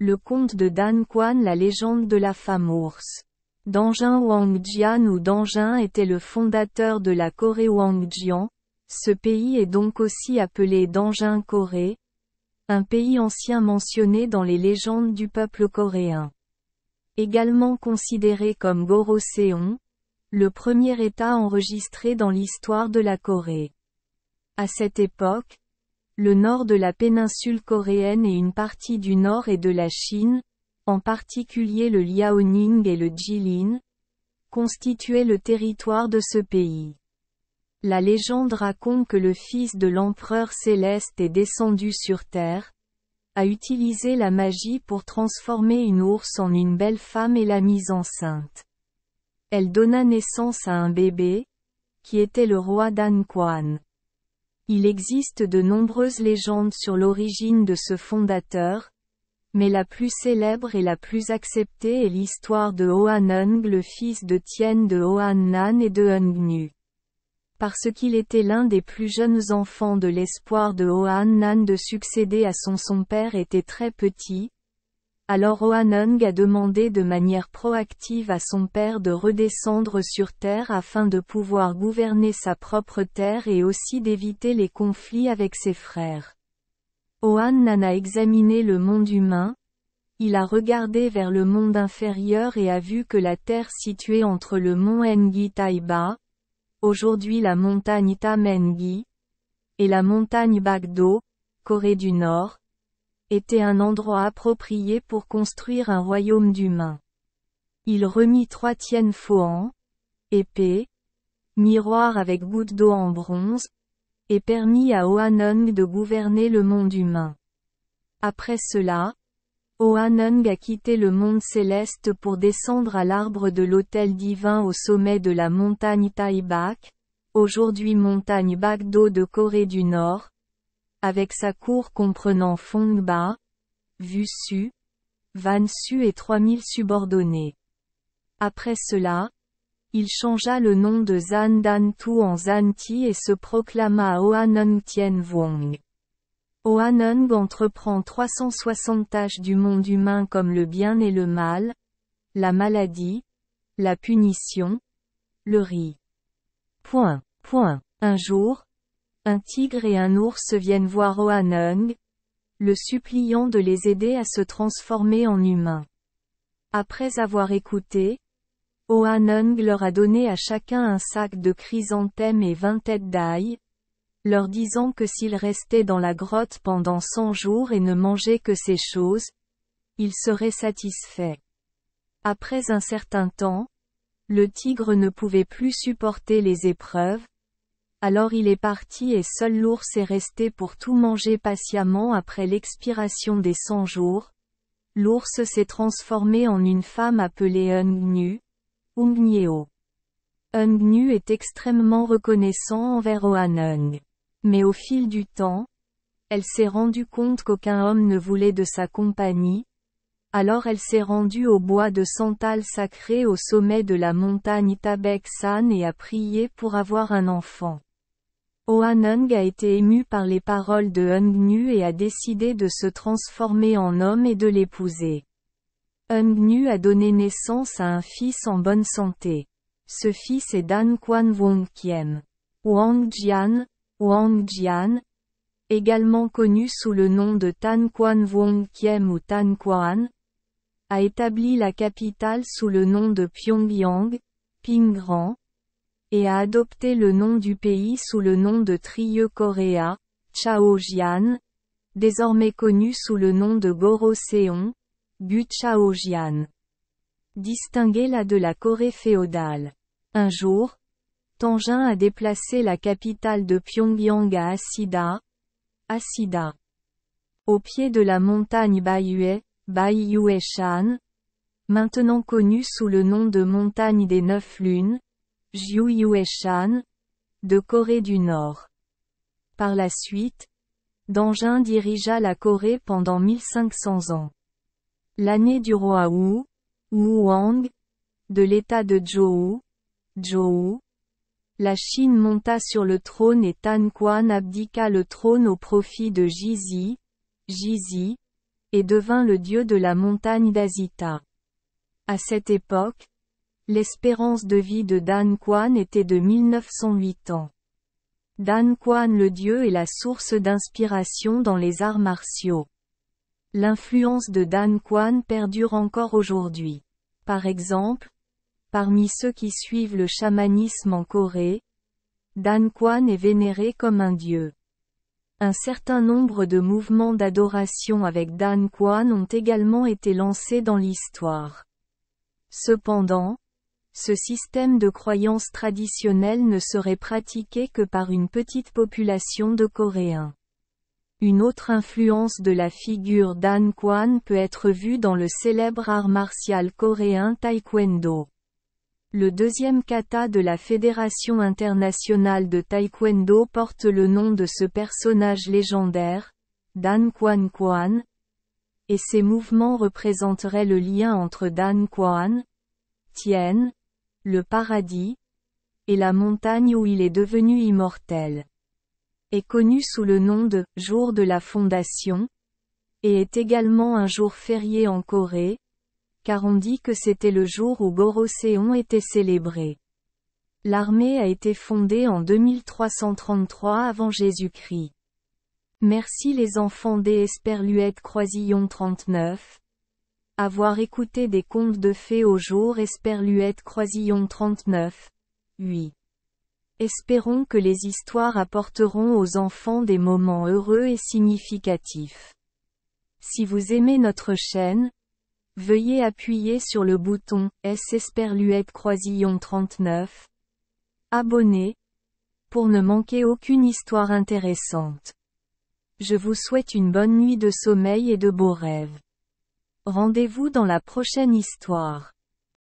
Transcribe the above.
Le conte de Dan Quan, la légende de la femme ours. Danjun Wangjian ou Danjun était le fondateur de la Corée Wangjian. Ce pays est donc aussi appelé Danjun Corée, un pays ancien mentionné dans les légendes du peuple coréen. Également considéré comme Goroseon, le premier État enregistré dans l'histoire de la Corée. À cette époque, le nord de la péninsule coréenne et une partie du nord et de la Chine, en particulier le Liaoning et le Jilin, constituaient le territoire de ce pays. La légende raconte que le fils de l'empereur céleste est descendu sur terre, a utilisé la magie pour transformer une ours en une belle femme et l'a mise enceinte. Elle donna naissance à un bébé, qui était le roi Dan Quan. Il existe de nombreuses légendes sur l'origine de ce fondateur, mais la plus célèbre et la plus acceptée est l'histoire de Hoanung, le fils de Tien de Hoannan et de Eungnu. Parce qu'il était l'un des plus jeunes enfants de l'espoir de Hoannan de succéder à son père était très petit, alors Hoanung a demandé de manière proactive à son père de redescendre sur terre afin de pouvoir gouverner sa propre terre et aussi d'éviter les conflits avec ses frères. Hoannan a examiné le monde humain, il a regardé vers le monde inférieur et a vu que la terre située entre le mont Engi Taiba, aujourd'hui la montagne Tamengi, et la montagne Bagdo, Corée du Nord, était un endroit approprié pour construire un royaume d'humains. Il remit 3 Tien Phoan, épée, miroir avec goutte d'eau en bronze, et permit à Hoanung de gouverner le monde humain. Après cela, Hoanung a quitté le monde céleste pour descendre à l'arbre de l'autel divin au sommet de la montagne Taibak, aujourd'hui montagne Bagdo de Corée du Nord, avec sa cour comprenant Fongba, Vusu, Vansu et 3000 subordonnés. Après cela, il changea le nom de Zan Dan Tu en Zan Ti et se proclama Hoanung Tien Vuong. Hoanung entreprend 360 tâches du monde humain comme le bien et le mal, la maladie, la punition, le riz. Un jour, un tigre et un ours viennent voir Hoanung, le suppliant de les aider à se transformer en humains. Après avoir écouté, Hoanung leur a donné à chacun un sac de chrysanthèmes et 20 têtes d'ail, leur disant que s'ils restaient dans la grotte pendant 100 jours et ne mangeaient que ces choses, ils seraient satisfaits. Après un certain temps, le tigre ne pouvait plus supporter les épreuves, alors il est parti et seul l'ours est resté pour tout manger patiemment après l'expiration des 100 jours. L'ours s'est transformé en une femme appelée Eungnu, Ungnyeo. Eungnu est extrêmement reconnaissant envers Hoanung. Mais au fil du temps, elle s'est rendue compte qu'aucun homme ne voulait de sa compagnie, alors elle s'est rendue au bois de santal sacré au sommet de la montagne Tabek-san et a prié pour avoir un enfant. Hoanung a été ému par les paroles de Eungnu et a décidé de se transformer en homme et de l'épouser. Eungnu a donné naissance à un fils en bonne santé. Ce fils est Dan Quan Wongkiem. Wangjian, également connu sous le nom de Tan Quan Wongkiem ou Tan Quan, a établi la capitale sous le nom de Pyongyang, Pingran, et a adopté le nom du pays sous le nom de Trieu-Korea, Chaojian, désormais connu sous le nom de Goroseon, Gu-Chaojian. Distingué là de la Corée féodale. Un jour, Danjun a déplacé la capitale de Pyongyang à Asida. Au pied de la montagne Baiyue-shan, maintenant connue sous le nom de montagne des 9 lunes, Jiuyue-shan, de Corée du Nord. Par la suite, Danjun dirigea la Corée pendant 1500 ans. L'année du roi Wang, de l'état de Zhou, la Chine monta sur le trône et Tan Quan abdiqua le trône au profit de Jizi, et devint le dieu de la montagne d'Azita. À cette époque, l'espérance de vie de Dan Quan était de 1908 ans. Dan Quan le dieu est la source d'inspiration dans les arts martiaux. L'influence de Dan Quan perdure encore aujourd'hui. Par exemple, parmi ceux qui suivent le chamanisme en Corée, Dan Quan est vénéré comme un dieu. Un certain nombre de mouvements d'adoration avec Dan Quan ont également été lancés dans l'histoire. Cependant, ce système de croyance traditionnelle ne serait pratiqué que par une petite population de Coréens. Une autre influence de la figure Dan Quan peut être vue dans le célèbre art martial coréen Taekwondo. Le deuxième kata de la Fédération internationale de Taekwondo porte le nom de ce personnage légendaire, Dan Quan Quan, et ces mouvements représenteraient le lien entre Dan Quan, Tien, le paradis, et la montagne où il est devenu immortel. Est connu sous le nom de « jour de la fondation », et est également un jour férié en Corée, car on dit que c'était le jour où Goroseon était célébré. L'armée a été fondée en 2333 avant Jésus-Christ. Merci les enfants des Esperluette Croisillon 39. Avoir écouté des contes de fées au jour Esperluette Croisillon 39. 8. Espérons que les histoires apporteront aux enfants des moments heureux et significatifs. Si vous aimez notre chaîne, veuillez appuyer sur le bouton S Esperluette Croisillon 39. Abonner, pour ne manquer aucune histoire intéressante. Je vous souhaite une bonne nuit de sommeil et de beaux rêves. Rendez-vous dans la prochaine histoire.